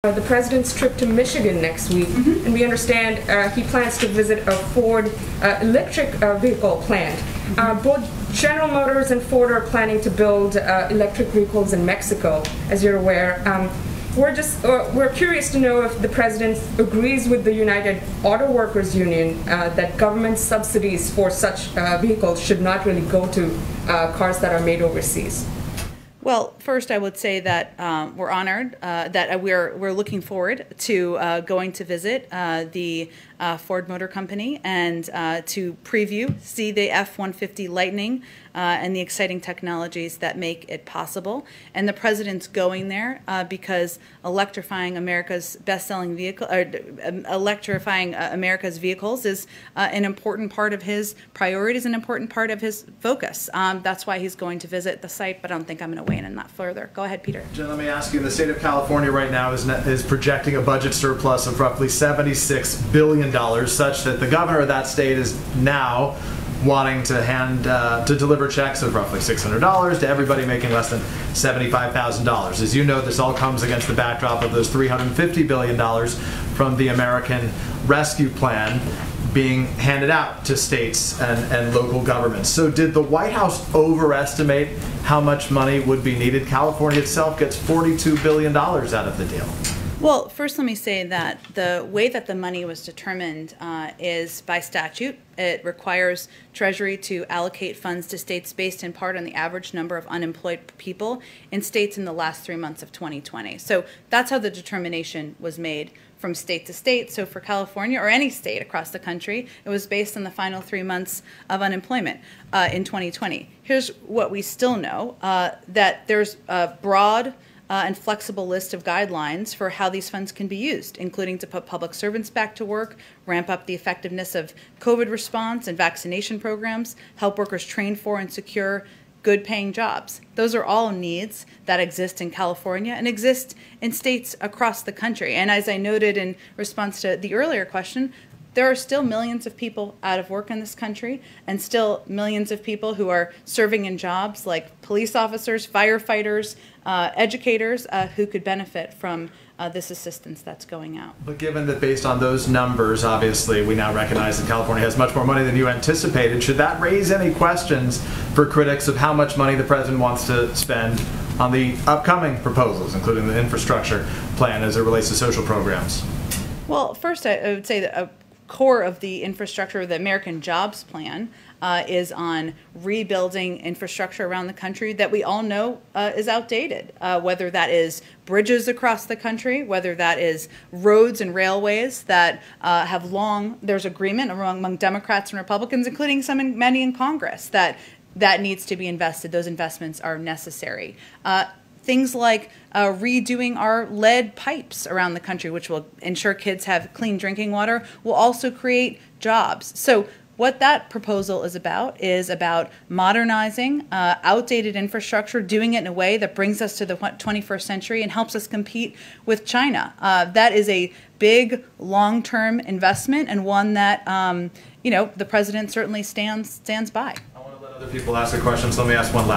The president's trip to Michigan next week, and we understand he plans to visit a Ford electric vehicle plant. Both General Motors and Ford are planning to build electric vehicles in Mexico, as you're aware. We're curious to know if the president agrees with the United Auto Workers Union that government subsidies for such vehicles should not really go to cars that are made overseas. Well, first I would say that we're honored that we're looking forward to going to visit the Ford Motor Company and to see the F-150 Lightning and the exciting technologies that make it possible. And the president's going there because electrifying America's best-selling vehicle, electrifying America's vehicles is an important part of his priorities, an important part of his focus. That's why he's going to visit the site, but I don't think I'm going to weigh in on that further. Go ahead, Peter. Jen, let me ask you, the state of California right now is projecting a budget surplus of roughly $76 billion, such that the governor of that state is now wanting to deliver checks of roughly $600 to everybody making less than $75,000. As you know, this all comes against the backdrop of those $350 billion from the American Rescue Plan being handed out to states and local governments. So did the White House overestimate how much money would be needed? California itself gets $42 billion out of the deal. Well, first let me say that the way that the money was determined is by statute. It requires Treasury to allocate funds to states based in part on the average number of unemployed people in states in the last 3 months of 2020. So that's how the determination was made from state to state. So for California, or any state across the country, it was based on the final 3 months of unemployment in 2020. Here's what we still know, that there's a broad and flexible list of guidelines for how these funds can be used, including to put public servants back to work, ramp up the effectiveness of COVID response and vaccination programs, help workers train for and secure good-paying jobs. Those are all needs that exist in California and exist in states across the country. And as I noted in response to the earlier question, there are still millions of people out of work in this country and still millions of people who are serving in jobs like police officers, firefighters, educators who could benefit from this assistance that's going out. But given that based on those numbers, obviously we now recognize that California has much more money than you anticipated, should that raise any questions for critics of how much money the president wants to spend on the upcoming proposals, including the infrastructure plan as it relates to social programs? Well, first I would say that a core of the infrastructure, the American Jobs Plan, is on rebuilding infrastructure around the country that we all know is outdated, whether that is bridges across the country, whether that is roads and railways that there's agreement among Democrats and Republicans, including many in Congress, that needs to be invested. Those investments are necessary. Things like redoing our lead pipes around the country, which will ensure kids have clean drinking water, will also create jobs. So what that proposal is about modernizing outdated infrastructure, doing it in a way that brings us to the 21st century and helps us compete with China. That is a big, long-term investment and one that the president certainly stands by. I want to let other people ask a question, so let me ask one last.